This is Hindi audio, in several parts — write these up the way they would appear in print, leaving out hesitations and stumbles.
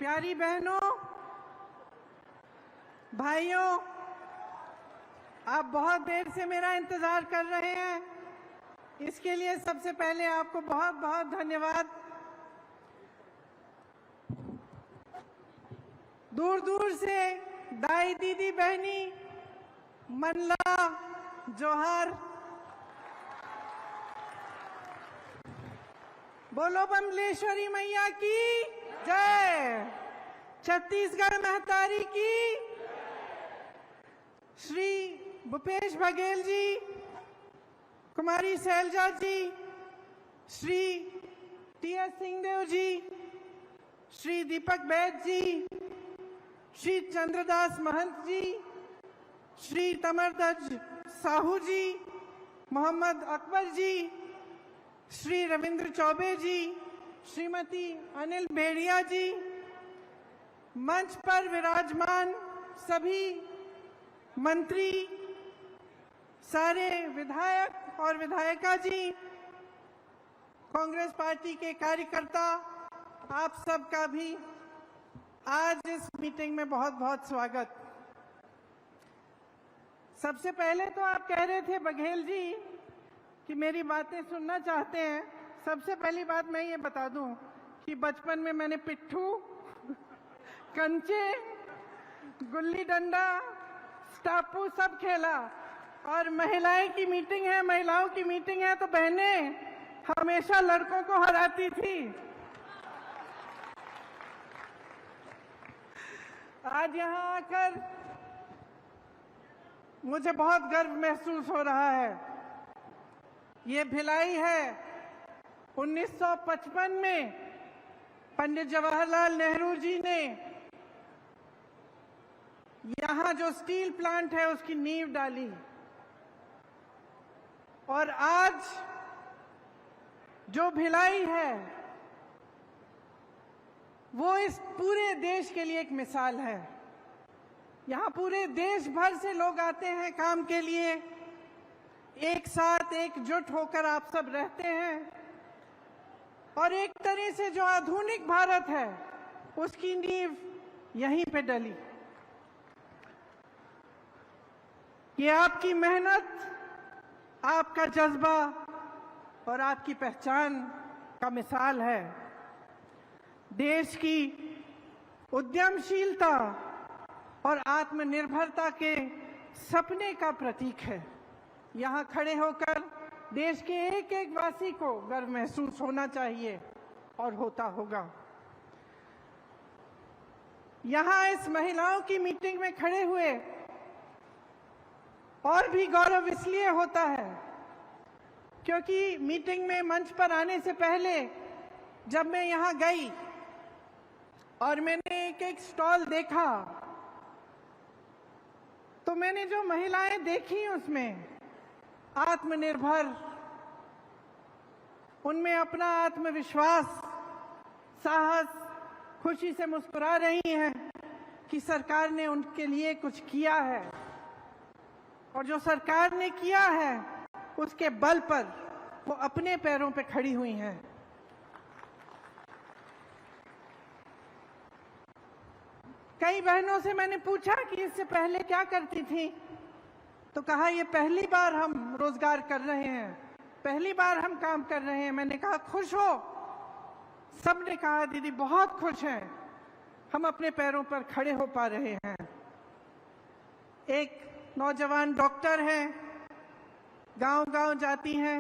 प्यारी बहनों, भाइयों, आप बहुत देर से मेरा इंतजार कर रहे हैं। इसके लिए सबसे पहले आपको बहुत बहुत धन्यवाद। दूर दूर से दाई दीदी बहनी, मनला, जोहार, बोलो बमलेश्वरी मैया की जय, छत्तीसगढ़ महतारी की, श्री भूपेश बघेल जी, कुमारी शैलजा जी, श्री टी.एस. सिंहदेव जी, श्री दीपक बैद जी, श्री चंद्रदास महंत जी, श्री तमरध्वज साहू जी, मोहम्मद अकबर जी, श्री रविंद्र चौबे जी, श्रीमती अनिल भेड़िया जी, मंच पर विराजमान सभी मंत्री, सारे विधायक और विधायिका जी, कांग्रेस पार्टी के कार्यकर्ता, आप सबका भी आज इस मीटिंग में बहुत बहुत स्वागत। सबसे पहले तो आप कह रहे थे बघेल जी कि मेरी बातें सुनना चाहते हैं। सबसे पहली बात मैं ये बता दूं कि बचपन में मैंने पिट्ठू, कंचे, गुल्ली डंडा, स्टापू सब खेला। और महिलाओं की मीटिंग है तो बहनें हमेशा लड़कों को हराती थी। आज यहाँ आकर मुझे बहुत गर्व महसूस हो रहा है। ये भिलाई है 1955 में पंडित जवाहरलाल नेहरू जी ने यहाँ जो स्टील प्लांट है उसकी नींव डाली, और आज जो भिलाई है वो इस पूरे देश के लिए एक मिसाल है। यहाँ पूरे देश भर से लोग आते हैं काम के लिए, एक साथ एकजुट होकर आप सब रहते हैं, और एक तरह से जो आधुनिक भारत है उसकी नींव यहीं पे डली। ये आपकी मेहनत, आपका जज्बा और आपकी पहचान का मिसाल है। देश की उद्यमशीलता और आत्मनिर्भरता के सपने का प्रतीक है। यहाँ खड़े होकर देश के एक एक वासी को गर्व महसूस होना चाहिए और होता होगा। यहाँ इस महिलाओं की मीटिंग में खड़े हुए और भी गौरव इसलिए होता है क्योंकि मीटिंग में मंच पर आने से पहले जब मैं यहाँ गई और मैंने एक एक स्टॉल देखा तो मैंने जो महिलाएं देखी उसमें आत्मनिर्भर, उनमें अपना आत्मविश्वास, साहस, खुशी से मुस्कुरा रही हैं कि सरकार ने उनके लिए कुछ किया है, और जो सरकार ने किया है उसके बल पर वो अपने पैरों पे खड़ी हुई हैं। कई बहनों से मैंने पूछा कि इससे पहले क्या करती थी, तो कहा ये पहली बार हम रोजगार कर रहे हैं, पहली बार हम काम कर रहे हैं। मैंने कहा खुश हो? सबने कहा दीदी बहुत खुश हैं, हम अपने पैरों पर खड़े हो पा रहे हैं। एक नौजवान डॉक्टर हैं, गांव-गांव जाती हैं,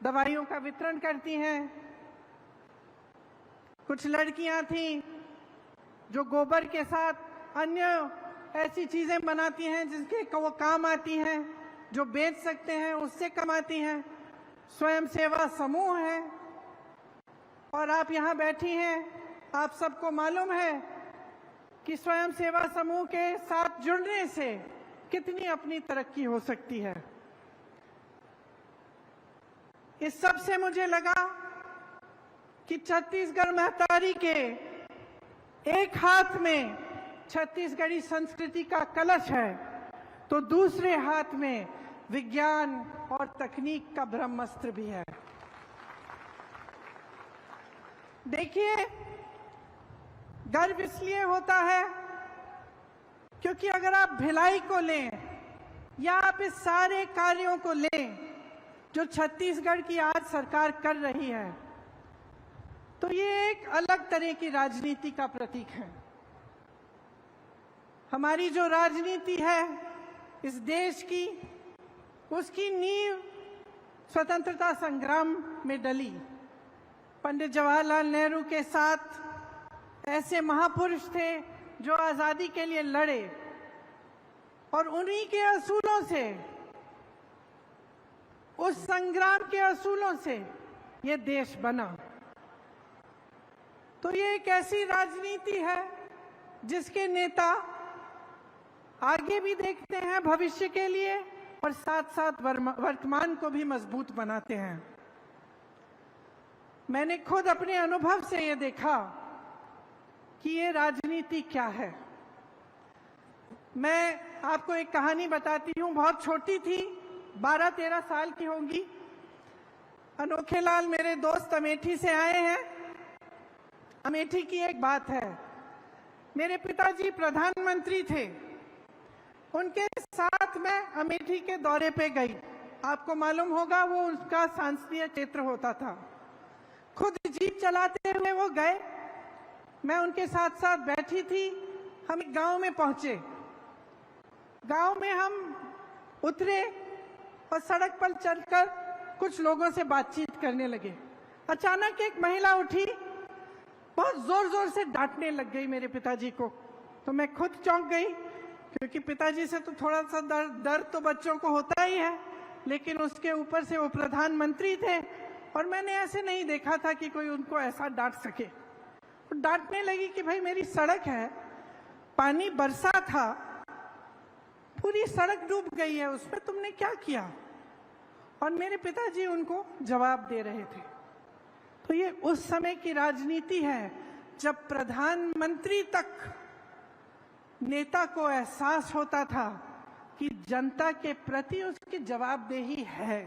दवाइयों का वितरण करती हैं। कुछ लड़कियां थीं जो गोबर के साथ अन्य ऐसी चीजें बनाती हैं जिसके वो काम आती हैं, जो बेच सकते हैं, उससे कमाती हैं। स्वयं सेवा समूह है, और आप यहाँ बैठी हैं, आप सबको मालूम है कि स्वयं सेवा समूह के साथ जुड़ने से कितनी अपनी तरक्की हो सकती है। इस सब से मुझे लगा कि छत्तीसगढ़ महतारी के एक हाथ में छत्तीसगढ़ी संस्कृति का कलश है तो दूसरे हाथ में विज्ञान और तकनीक का ब्रह्मास्त्र भी है। देखिए, गर्व इसलिए होता है क्योंकि अगर आप भिलाई को लें या आप इस सारे कार्यों को लें जो छत्तीसगढ़ की आज सरकार कर रही है, तो ये एक अलग तरह की राजनीति का प्रतीक है। हमारी जो राजनीति है इस देश की, उसकी नींव स्वतंत्रता संग्राम में डली। पंडित जवाहरलाल नेहरू के साथ ऐसे महापुरुष थे जो आजादी के लिए लड़े और उन्हीं के असूलों से, उस संग्राम के असूलों से ये देश बना। तो ये एक ऐसी राजनीति है जिसके नेता आगे भी देखते हैं भविष्य के लिए और साथ साथ वर्तमान को भी मजबूत बनाते हैं। मैंने खुद अपने अनुभव से ये देखा कि ये राजनीति क्या है। मैं आपको एक कहानी बताती हूँ। बहुत छोटी थी, 12-13 साल की होंगी। अनोखे लाल मेरे दोस्त अमेठी से आए हैं। अमेठी की एक बात है, मेरे पिताजी प्रधानमंत्री थे, उनके साथ मैं अमेठी के दौरे पे गई। आपको मालूम होगा वो उसका संसदीय क्षेत्र होता था। खुद जीप चलाते हुए वो गए, मैं उनके साथ साथ बैठी थी। हम एक गांव में पहुंचे। गांव में हम उतरे और सड़क पर चलकर कुछ लोगों से बातचीत करने लगे। अचानक एक महिला उठी, बहुत जोर जोर से डांटने लग गई मेरे पिताजी को। तो मैं खुद चौंक गई, क्योंकि पिताजी से तो थोड़ा सा डर तो बच्चों को होता ही है, लेकिन उसके ऊपर से वो प्रधानमंत्री थे और मैंने ऐसे नहीं देखा था कि कोई उनको ऐसा डांट सके। तो डांटने लगी कि भाई मेरी सड़क है, पानी बरसा था, पूरी सड़क डूब गई है, उसमें तुमने क्या किया? और मेरे पिताजी उनको जवाब दे रहे थे। तो ये उस समय की राजनीति है जब प्रधानमंत्री तक नेता को एहसास होता था कि जनता के प्रति उसकी जवाबदेही है।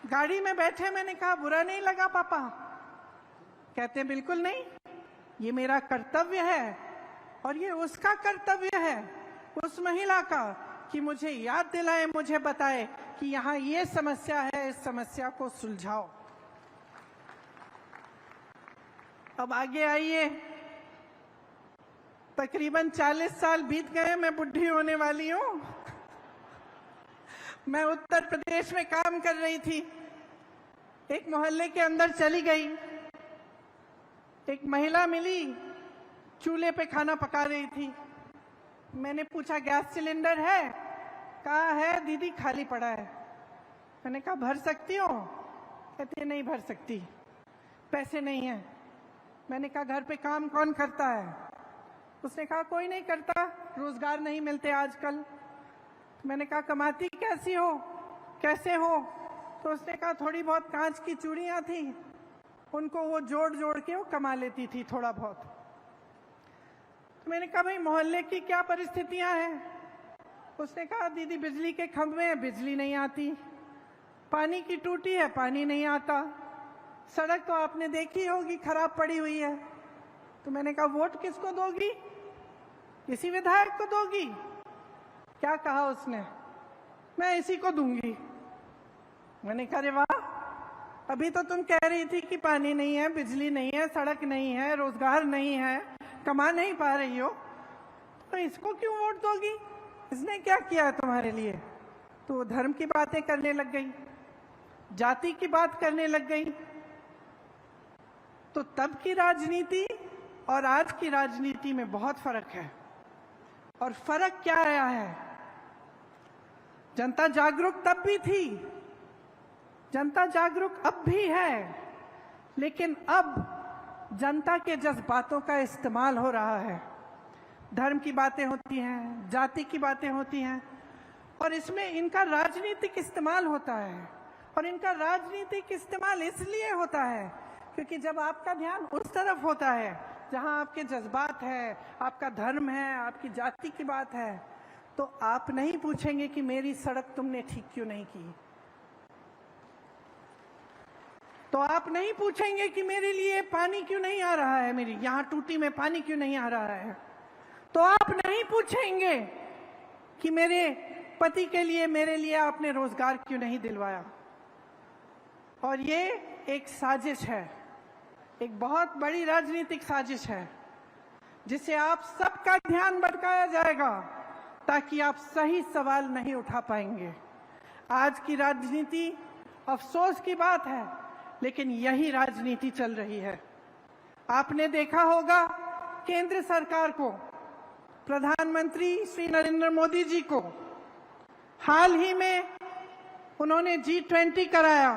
गाड़ी में बैठे मैंने कहा, बुरा नहीं लगा पापा? कहते बिल्कुल नहीं, ये मेरा कर्तव्य है और ये उसका कर्तव्य है, उस महिला का, कि मुझे याद दिलाए, मुझे बताए कि यहाँ ये समस्या है, इस समस्या को सुलझाओ। अब आगे आइए, तकरीबन 40 साल बीत गए, मैं बुढ़ी होने वाली हूँ। मैं उत्तर प्रदेश में काम कर रही थी। एक मोहल्ले के अंदर चली गई, एक महिला मिली, चूल्हे पे खाना पका रही थी। मैंने पूछा गैस सिलेंडर है? कहा है दीदी, खाली पड़ा है। मैंने कहा भर सकती हो? कहती नहीं भर सकती, पैसे नहीं है। मैंने कहा घर पे काम कौन करता है? उसने कहा कोई नहीं करता, रोजगार नहीं मिलते आजकल। मैंने कहा कमाती कैसी हो, कैसे हो? तो उसने कहा थोड़ी बहुत कांच की चूड़ियां थी, उनको वो जोड़ जोड़ के वो कमा लेती थी थोड़ा बहुत। तो मैंने कहा भाई मोहल्ले की क्या परिस्थितियां हैं? उसने कहा दीदी बिजली के खंभे हैं, बिजली नहीं आती, पानी की टूटी है, पानी नहीं आता, सड़क तो आपने देखी होगी खराब पड़ी हुई है। तो मैंने कहा वोट किसको दोगी? इसी विधायक को दोगी? क्या कहा उसने? मैं इसी को दूंगी। मैंने कहा अरे वाह, अभी तो तुम कह रही थी कि पानी नहीं है, बिजली नहीं है, सड़क नहीं है, रोजगार नहीं है, कमा नहीं पा रही हो, तो इसको क्यों वोट दोगी? इसने क्या किया है तुम्हारे लिए? तो वो धर्म की बातें करने लग गई, जाति की बात करने लग गई। तो तब की राजनीति और आज की राजनीति में बहुत फर्क है। और फर्क क्या आया है? जनता जागरूक तब भी थी, जनता जागरूक अब भी है, लेकिन अब जनता के जज्बातों का इस्तेमाल हो रहा है। धर्म की बातें होती हैं, जाति की बातें होती हैं, और इसमें इनका राजनीतिक इस्तेमाल होता है। और इनका राजनीतिक इस्तेमाल इसलिए होता है क्योंकि जब आपका ध्यान उस तरफ होता है जहां आपके जज्बात है, आपका धर्म है, आपकी जाति की बात है, तो आप नहीं पूछेंगे कि मेरी सड़क तुमने ठीक क्यों नहीं की। तो आप नहीं पूछेंगे कि मेरे लिए पानी क्यों नहीं आ रहा है, मेरी यहाँ टूटी में पानी क्यों नहीं आ रहा है। तो आप नहीं पूछेंगे कि मेरे पति के लिए, मेरे लिए आपने रोजगार क्यों नहीं दिलवाया। और ये एक साजिश है, एक बहुत बड़ी राजनीतिक साजिश है, जिससे आप सबका ध्यान भटकाया जाएगा ताकि आप सही सवाल नहीं उठा पाएंगे। आज की राजनीति, अफसोस की बात है, लेकिन यही राजनीति चल रही है। आपने देखा होगा केंद्र सरकार को, प्रधानमंत्री श्री नरेंद्र मोदी जी को हाल ही में उन्होंने G20 कराया।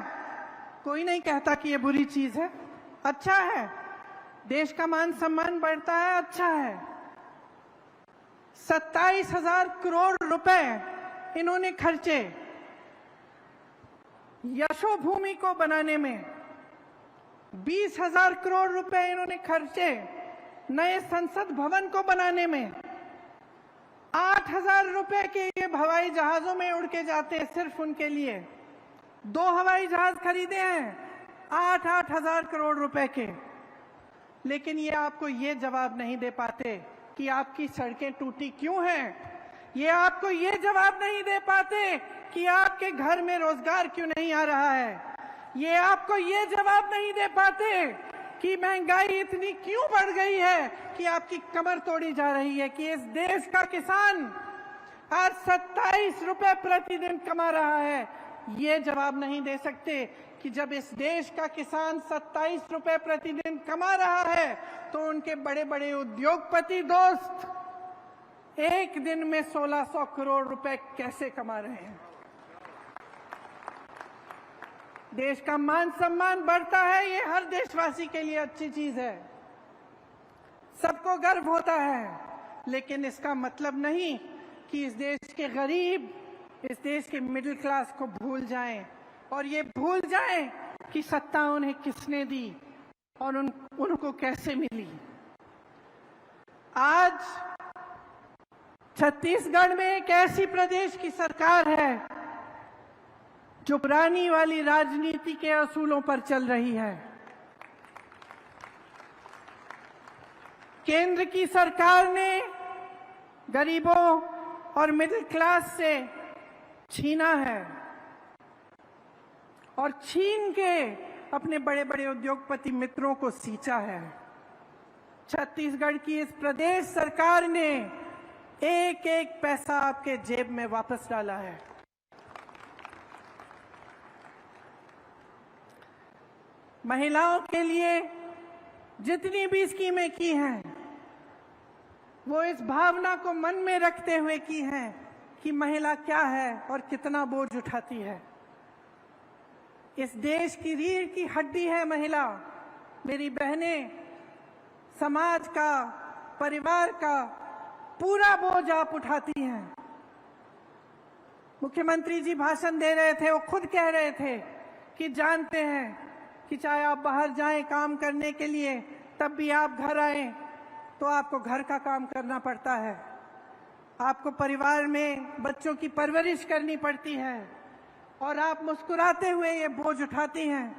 कोई नहीं कहता कि ये बुरी चीज है, अच्छा है, देश का मान सम्मान बढ़ता है, अच्छा है। 27,000 करोड़ रुपए इन्होंने खर्चे यशोभूमि को बनाने में, 20,000 करोड़ रुपए इन्होंने खर्चे नए संसद भवन को बनाने में। 8,000 रुपए के ये हवाई जहाजों में उड़ के जाते हैं सिर्फ उनके लिए। 2 हवाई जहाज खरीदे हैं 8-8 हजार करोड़ रुपए के। लेकिन ये आपको ये जवाब नहीं दे पाते कि आपकी सड़कें टूटी क्यों हैं। ये आपको ये जवाब नहीं दे पाते कि आपके घर में रोजगार क्यों नहीं आ रहा है। ये आपको ये जवाब नहीं दे पाते कि महंगाई इतनी क्यों बढ़ गई है कि आपकी कमर तोड़ी जा रही है, कि इस देश का किसान आज 27 रुपए प्रतिदिन कमा रहा है। ये जवाब नहीं दे सकते कि जब इस देश का किसान 27 रुपए प्रतिदिन कमा रहा है तो उनके बड़े बड़े उद्योगपति दोस्त एक दिन में 1600 करोड़ रुपए कैसे कमा रहे हैं। देश का मान सम्मान बढ़ता है, ये हर देशवासी के लिए अच्छी चीज है, सबको गर्व होता है। लेकिन इसका मतलब नहीं कि इस देश के गरीब, इस देश के मिडिल क्लास को भूल जाएं और ये भूल जाएं कि सत्ता उन्हें किसने दी और उनको कैसे मिली। आज छत्तीसगढ़ में एक ऐसी प्रदेश की सरकार है जो पुरानी वाली राजनीति के असूलों पर चल रही है। केंद्र की सरकार ने गरीबों और मिडिल क्लास से छीना है और छीन के अपने बड़े बड़े उद्योगपति मित्रों को सींचा है। छत्तीसगढ़ की इस प्रदेश सरकार ने एक एक पैसा आपके जेब में वापस डाला है। महिलाओं के लिए जितनी भी स्कीमें की हैं, वो इस भावना को मन में रखते हुए की हैं कि महिला क्या है और कितना बोझ उठाती है। इस देश की रीढ़ की हड्डी है महिला। मेरी बहनें, समाज का, परिवार का पूरा बोझ आप उठाती हैं। मुख्यमंत्री जी भाषण दे रहे थे, वो खुद कह रहे थे कि जानते हैं कि चाहे आप बाहर जाएं काम करने के लिए, तब भी आप घर आएं तो आपको घर का काम करना पड़ता है, आपको परिवार में बच्चों की परवरिश करनी पड़ती है और आप मुस्कुराते हुए ये बोझ उठाती हैं।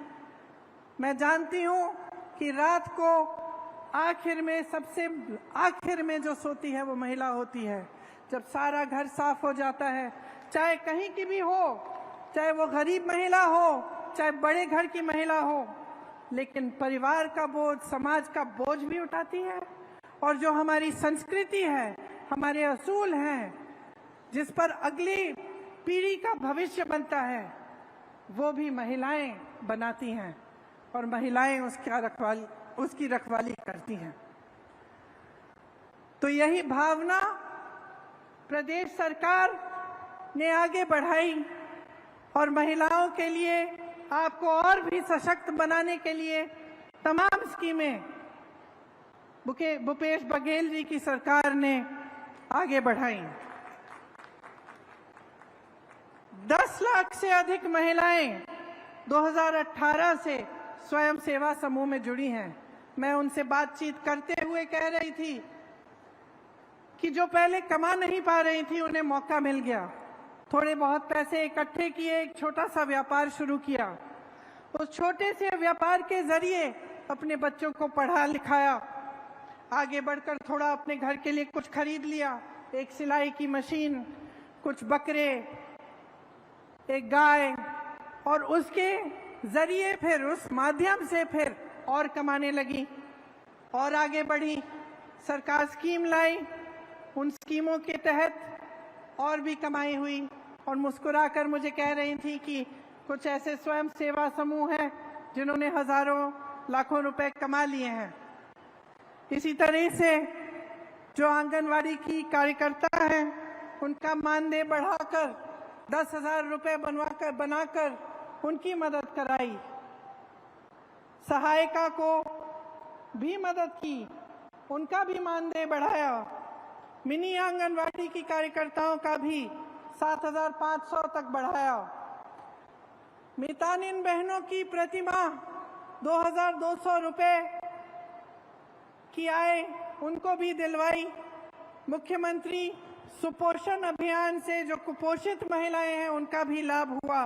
मैं जानती हूँ कि रात को आखिर में, सबसे आखिर में जो सोती है वो महिला होती है। जब सारा घर साफ हो जाता है, चाहे कहीं की भी हो, चाहे वो गरीब महिला हो, चाहे बड़े घर की महिला हो, लेकिन परिवार का बोझ, समाज का बोझ भी उठाती है। और जो हमारी संस्कृति है, हमारे असूल हैं, जिस पर अगली पीढ़ी का भविष्य बनता है, वो भी महिलाएं बनाती हैं और महिलाएं उसकी रखवाली करती हैं। तो यही भावना प्रदेश सरकार ने आगे बढ़ाई और महिलाओं के लिए, आपको और भी सशक्त बनाने के लिए तमाम स्कीमें भूपेश बघेल जी की सरकार ने आगे बढ़ाई। 10 लाख से अधिक महिलाएं 2018 से स्वयं सेवा समूह में जुड़ी हैं। मैं उनसे बातचीत करते हुए कह रही थी कि जो पहले कमा नहीं पा रही थी, उन्हें मौका मिल गया, थोड़े बहुत पैसे इकट्ठे किए, एक छोटा सा व्यापार शुरू किया उस छोटे से व्यापार के जरिए अपने बच्चों को पढ़ा लिखाया, आगे बढ़कर थोड़ा अपने घर के लिए कुछ खरीद लिया, एक सिलाई की मशीन, कुछ बकरे, एक गाय, और उसके जरिए फिर उस माध्यम से फिर और कमाने लगी और आगे बढ़ी। सरकार स्कीम लाई, उन स्कीमों के तहत और भी कमाई हुई और मुस्कुराकर मुझे कह रही थी कि कुछ ऐसे स्वयं सेवा समूह हैं जिन्होंने हजारों लाखों रुपए कमा लिए हैं। इसी तरह से जो आंगनवाड़ी की कार्यकर्ता हैं उनका मानदेय बढ़ाकर 10,000 रुपए बनाकर उनकी मदद कराई। सहायिका को भी मदद की, उनका भी मानदेय बढ़ाया। मिनी आंगनवाड़ी की कार्यकर्ताओं का भी 7,500 तक बढ़ाया। मितानिन बहनों की प्रतिमाह 2,200 रुपए की आय उनको भी दिलवाई। मुख्यमंत्री सुपोषण अभियान से जो कुपोषित महिलाएं हैं उनका भी लाभ हुआ।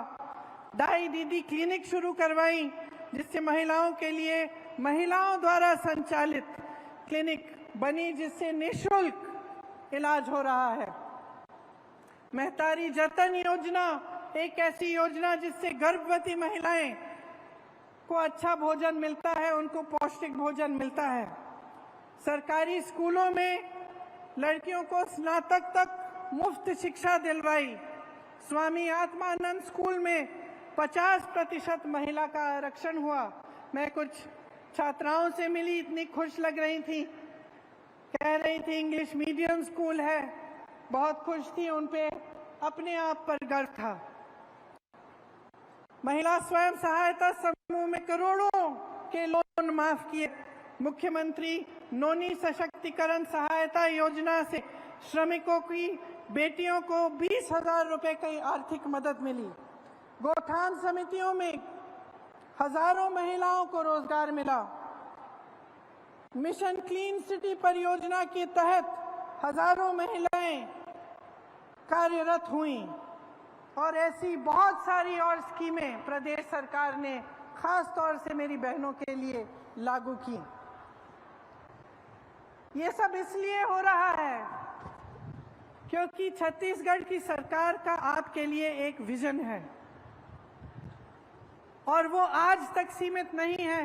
दाई दीदी क्लिनिक शुरू करवाई, जिससे महिलाओं के लिए महिलाओं द्वारा संचालित क्लिनिक बनी, जिससे निःशुल्क इलाज हो रहा है। महतारी जतन योजना एक ऐसी योजना जिससे गर्भवती महिलाएं को अच्छा भोजन मिलता है, उनको पौष्टिक भोजन मिलता है। सरकारी स्कूलों में लड़कियों को स्नातक तक मुफ्त शिक्षा दिलवाई। स्वामी आत्मानंद स्कूल में 50% महिला का आरक्षण हुआ। मैं कुछ छात्राओं से मिली, इतनी खुश लग रही थी, कह रही थी इंग्लिश मीडियम स्कूल है, बहुत खुश थी, उन पे अपने आप पर गर्व था। महिला स्वयं सहायता समूह में करोड़ों के लोन माफ किए। मुख्यमंत्री नोनी सशक्तिकरण सहायता योजना से श्रमिकों की बेटियों को 20,000 रुपए की आर्थिक मदद मिली। गौठान समितियों में हजारों महिलाओं को रोजगार मिला। मिशन क्लीन सिटी परियोजना के तहत हजारों महिलाएं कार्यरत हुईं और ऐसी बहुत सारी और स्कीमें प्रदेश सरकार ने खास तौर से मेरी बहनों के लिए लागू की। ये सब इसलिए हो रहा है क्योंकि छत्तीसगढ़ की सरकार का आपके लिए एक विजन है और वो आज तक सीमित नहीं है।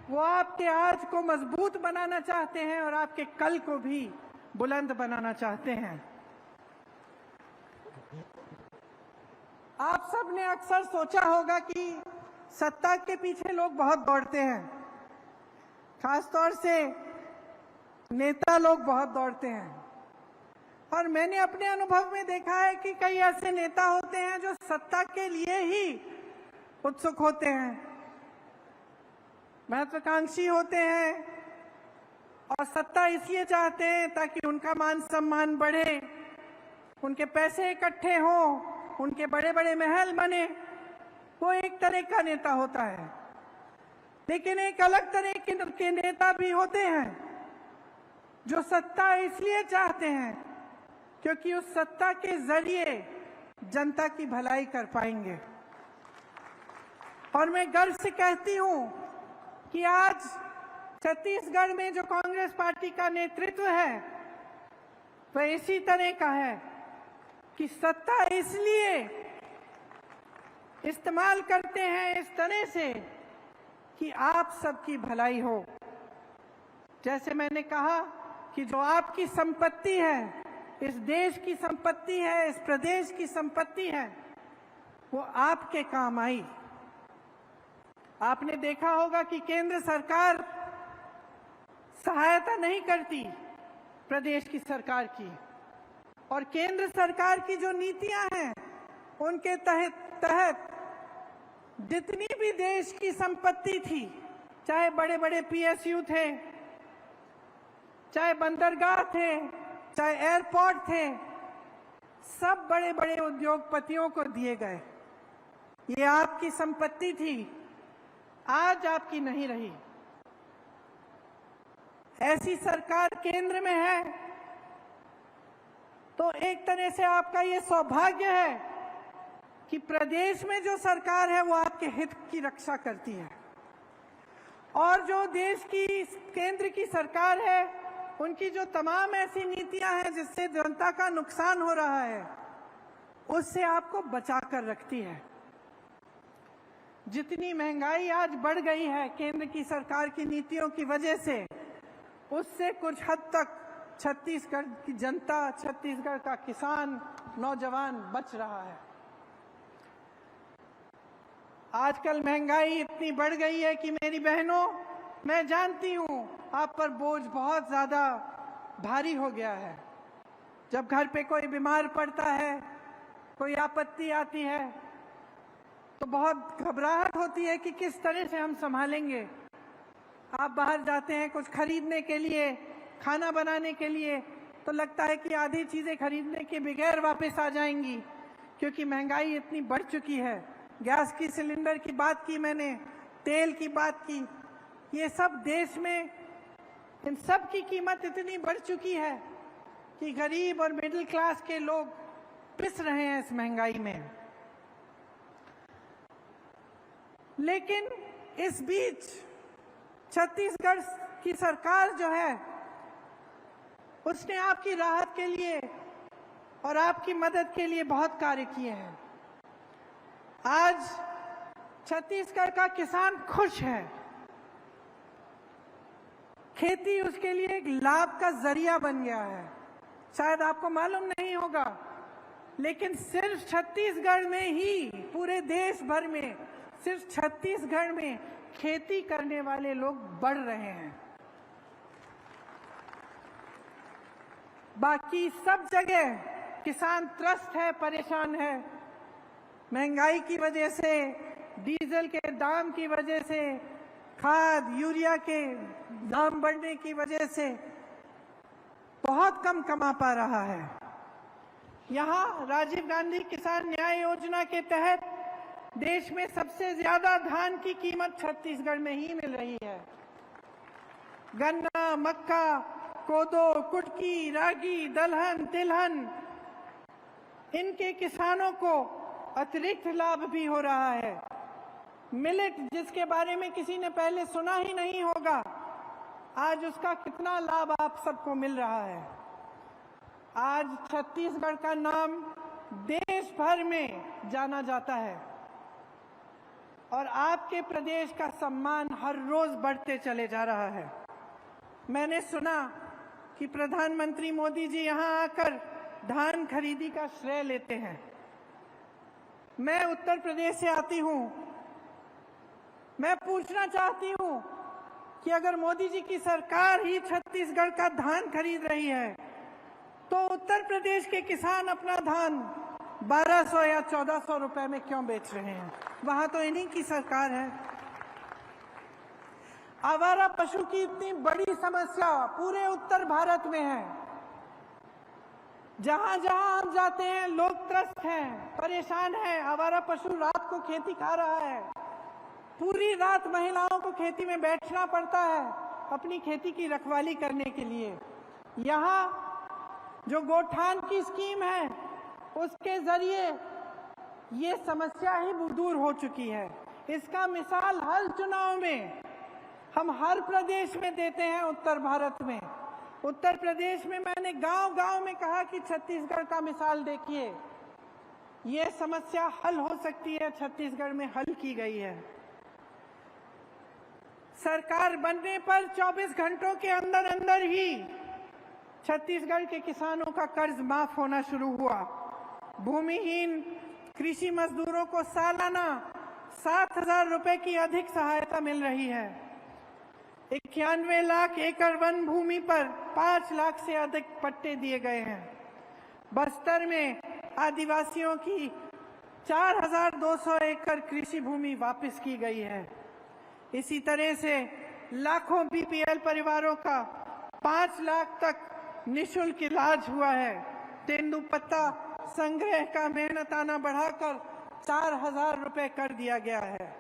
वो आपके आज को मजबूत बनाना चाहते हैं और आपके कल को भी बुलंद बनाना चाहते हैं। आप सब ने अक्सर सोचा होगा कि सत्ता के पीछे लोग बहुत दौड़ते हैं, खासतौर से नेता लोग बहुत दौड़ते हैं। और मैंने अपने अनुभव में देखा है कि कई ऐसे नेता होते हैं जो सत्ता के लिए ही उत्सुक होते हैं, महत्वाकांक्षी होते हैं और सत्ता इसलिए चाहते हैं ताकि उनका मान सम्मान बढ़े, उनके पैसे इकट्ठे हों, उनके बड़े बड़े महल बने। वो एक तरह का नेता होता है। लेकिन एक अलग तरह के नेता भी होते हैं जो सत्ता इसलिए चाहते हैं क्योंकि उस सत्ता के जरिए जनता की भलाई कर पाएंगे। और मैं गर्व से कहती हूं कि आज छत्तीसगढ़ में जो कांग्रेस पार्टी का नेतृत्व है वह इसी तरह का है कि सत्ता इसलिए इस्तेमाल करते हैं इस तरह से कि आप सबकी भलाई हो। जैसे मैंने कहा कि जो आपकी संपत्ति है, इस देश की संपत्ति है, इस प्रदेश की संपत्ति है, वो आपके काम आई। आपने देखा होगा कि केंद्र सरकार सहायता नहीं करती प्रदेश की सरकार की, और केंद्र सरकार की जो नीतियां हैं उनके तहत जितनी भी देश की संपत्ति थी, चाहे बड़े बड़े पीएसयू थे, चाहे बंदरगाह थे, चाहे एयरपोर्ट थे, सब बड़े बड़े उद्योगपतियों को दिए गए। ये आपकी संपत्ति थी, आज आपकी नहीं रही। ऐसी सरकार केंद्र में है तो एक तरह से आपका ये सौभाग्य है कि प्रदेश में जो सरकार है वो आपके हित की रक्षा करती है, और जो देश की केंद्र की सरकार है उनकी जो तमाम ऐसी नीतियां हैं जिससे जनता का नुकसान हो रहा है, उससे आपको बचा कर रखती है। जितनी महंगाई आज बढ़ गई है केंद्र की सरकार की नीतियों की वजह से, उससे कुछ हद तक छत्तीसगढ़ की जनता, छत्तीसगढ़ का किसान, नौजवान बच रहा है। आजकल महंगाई इतनी बढ़ गई है कि मेरी बहनों, मैं जानती हूँ आप पर बोझ बहुत ज़्यादा भारी हो गया है। जब घर पे कोई बीमार पड़ता है, कोई आपत्ति आती है, तो बहुत घबराहट होती है कि किस तरह से हम संभालेंगे। आप बाहर जाते हैं कुछ खरीदने के लिए, खाना बनाने के लिए, तो लगता है कि आधी चीज़ें खरीदने के बगैर वापस आ जाएंगी, क्योंकि महंगाई इतनी बढ़ चुकी है। गैस की सिलेंडर की बात की मैंने, तेल की बात की, ये सब देश में इन सब की कीमत इतनी बढ़ चुकी है कि गरीब और मिडिल क्लास के लोग पिस रहे हैं इस महंगाई में। लेकिन इस बीच छत्तीसगढ़ की सरकार जो है, उसने आपकी राहत के लिए और आपकी मदद के लिए बहुत कार्य किए हैं। आज छत्तीसगढ़ का किसान खुश है। खेती उसके लिए एक लाभ का जरिया बन गया है। शायद आपको मालूम नहीं होगा, लेकिन सिर्फ छत्तीसगढ़ में ही, पूरे देश भर में सिर्फ छत्तीसगढ़ में खेती करने वाले लोग बढ़ रहे हैं। बाकी सब जगह किसान त्रस्त है, परेशान है। महंगाई की वजह से, डीजल के दाम की वजह से, खाद यूरिया के दाम बढ़ने की वजह से बहुत कम कमा पा रहा है। यहाँ राजीव गांधी किसान न्याय योजना के तहत देश में सबसे ज्यादा धान की कीमत छत्तीसगढ़ में ही मिल रही है। गन्ना, मक्का, कोदो, कुटकी, रागी, दलहन, तिलहन, इनके किसानों को अतिरिक्त लाभ भी हो रहा है। मिलेट, जिसके बारे में किसी ने पहले सुना ही नहीं होगा, आज उसका कितना लाभ आप सबको मिल रहा है। आज छत्तीसगढ़ का नाम देश भर में जाना जाता है और आपके प्रदेश का सम्मान हर रोज बढ़ते चले जा रहा है। मैंने सुना कि प्रधानमंत्री मोदी जी यहाँ आकर धान खरीदी का श्रेय लेते हैं। मैं उत्तर प्रदेश से आती हूँ। मैं पूछना चाहती हूँ कि अगर मोदी जी की सरकार ही छत्तीसगढ़ का धान खरीद रही है, तो उत्तर प्रदेश के किसान अपना धान 1200 या 1400 रुपए में क्यों बेच रहे हैं? वहां तो इन्हीं की सरकार है। आवारा पशु की इतनी बड़ी समस्या पूरे उत्तर भारत में है। जहां जहां हम जाते हैं लोग त्रस्त हैं, परेशान हैं। आवारा पशु रात को खेती खा रहा है। पूरी रात महिलाओं को खेती में बैठना पड़ता है अपनी खेती की रखवाली करने के लिए। यहाँ जो गोठान की स्कीम है, उसके जरिए ये समस्या ही दूर हो चुकी है। इसका मिसाल हर चुनाव में हम हर प्रदेश में देते हैं। उत्तर भारत में, उत्तर प्रदेश में मैंने गांव-गांव में कहा कि छत्तीसगढ़ का मिसाल देखिए, ये समस्या हल हो सकती है। छत्तीसगढ़ में हल की गई है। सरकार बनने पर 24 घंटों के अंदर अंदर ही छत्तीसगढ़ के किसानों का कर्ज माफ होना शुरू हुआ। भूमिहीन कृषि मजदूरों को सालाना 7,000 रुपए की अधिक सहायता मिल रही है। 91 लाख एकड़ वन भूमि पर 5 लाख से अधिक पट्टे दिए गए हैं। बस्तर में आदिवासियों की 4,200 एकड़ कृषि भूमि वापस की गई है। इसी तरह से लाखों बीपीएल परिवारों का 5 लाख तक निःशुल्क इलाज हुआ है। तेंदुपत्ता संग्रह का मेहनताना बढ़ाकर 4,000 रुपए कर दिया गया है।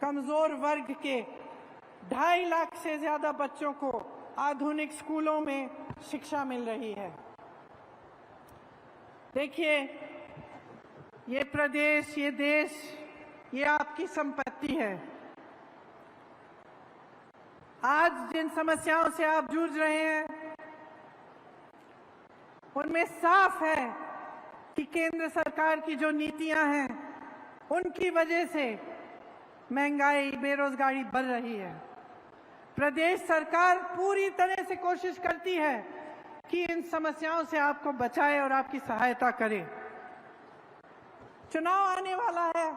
कमजोर वर्ग के 2.5 लाख से ज्यादा बच्चों को आधुनिक स्कूलों में शिक्षा मिल रही है। देखिए, ये प्रदेश, ये देश, ये आपकी संपत्ति है। आज जिन समस्याओं से आप जूझ रहे हैं, उनमें साफ है कि केंद्र सरकार की जो नीतियां हैं, उनकी वजह से महंगाई, बेरोजगारी बढ़ रही है। प्रदेश सरकार पूरी तरह से कोशिश करती है कि इन समस्याओं से आपको बचाए और आपकी सहायता करे। चुनाव आने वाला है।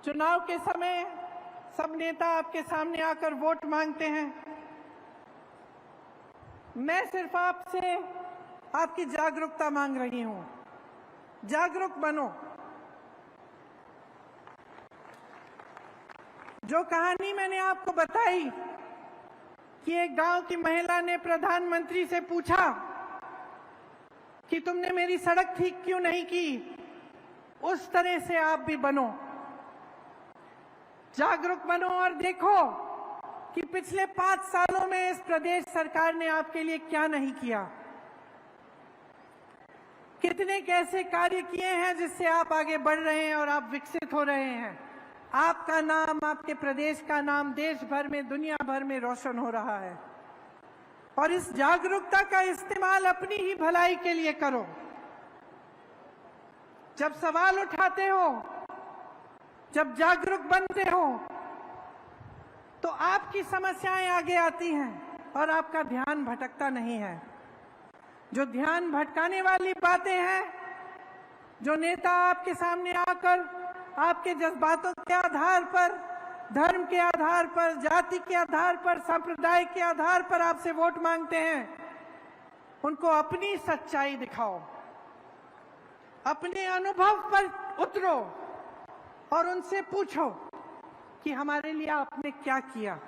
चुनाव के समय सब नेता आपके सामने आकर वोट मांगते हैं। मैं सिर्फ आपसे आपकी जागरूकता मांग रही हूं। जागरूक बनो। जो कहानी मैंने आपको बताई कि एक गांव की महिला ने प्रधानमंत्री से पूछा कि तुमने मेरी सड़क ठीक क्यों नहीं की, उस तरह से आप भी बनो। जागरूक बनो और देखो कि पिछले 5 सालों में इस प्रदेश सरकार ने आपके लिए क्या नहीं किया, कितने कैसे कार्य किए हैं जिससे आप आगे बढ़ रहे हैं और आप विकसित हो रहे हैं। आपका नाम, आपके प्रदेश का नाम देश भर में, दुनिया भर में रोशन हो रहा है। और इस जागरूकता का इस्तेमाल अपनी ही भलाई के लिए करो। जब सवाल उठाते हो, जब जागरूक बनते हो, तो आपकी समस्याएं आगे आती हैं और आपका ध्यान भटकता नहीं है। जो ध्यान भटकाने वाली बातें हैं, जो नेता आपके सामने आकर आपके जज्बातों के आधार पर, धर्म के आधार पर, जाति के आधार पर, संप्रदाय के आधार पर आपसे वोट मांगते हैं, उनको अपनी सच्चाई दिखाओ, अपने अनुभव पर उतरो और उनसे पूछो कि हमारे लिए आपने क्या किया।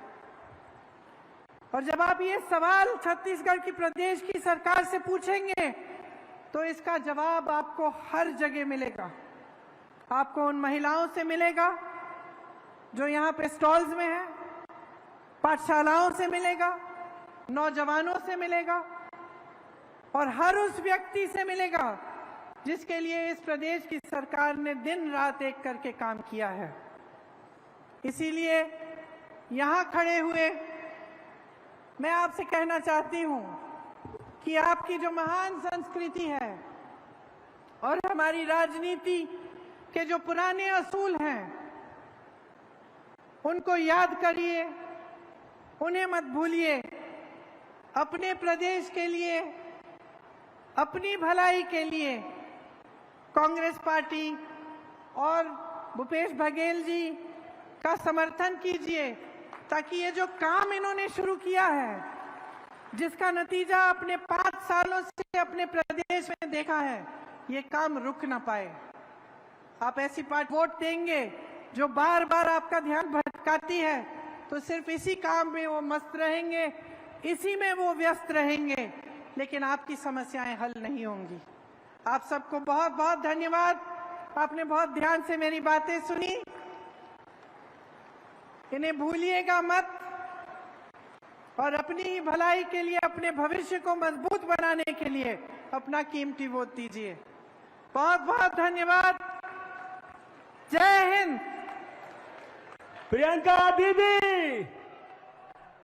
और जब आप ये सवाल छत्तीसगढ़ की प्रदेश की सरकार से पूछेंगे, तो इसका जवाब आपको हर जगह मिलेगा। आपको उन महिलाओं से मिलेगा जो यहाँ पे स्टॉल्स में हैं, पाठशालाओं से मिलेगा, नौजवानों से मिलेगा और हर उस व्यक्ति से मिलेगा जिसके लिए इस प्रदेश की सरकार ने दिन रात एक करके काम किया है। इसीलिए यहाँ खड़े हुए मैं आपसे कहना चाहती हूँ कि आपकी जो महान संस्कृति है और हमारी राजनीति के जो पुराने असूल हैं, उनको याद करिए, उन्हें मत भूलिए। अपने प्रदेश के लिए, अपनी भलाई के लिए कांग्रेस पार्टी और भूपेश बघेल जी का समर्थन कीजिए, ताकि ये जो काम इन्होंने शुरू किया है, जिसका नतीजा अपने 5 सालों से अपने प्रदेश में देखा है, ये काम रुक ना पाए। आप ऐसी पार्टी वोट देंगे जो बार बार आपका ध्यान भटकाती है, तो सिर्फ इसी काम में वो मस्त रहेंगे, इसी में वो व्यस्त रहेंगे, लेकिन आपकी समस्याएं हल नहीं होंगी। आप सबको बहुत बहुत धन्यवाद। आपने बहुत ध्यान से मेरी बातें सुनी। इन्हें भूलिएगा मत और अपनी ही भलाई के लिए, अपने भविष्य को मजबूत बनाने के लिए अपना कीमती वोट दीजिए। बहुत बहुत धन्यवाद। जय हिंद। प्रियंका दीदी।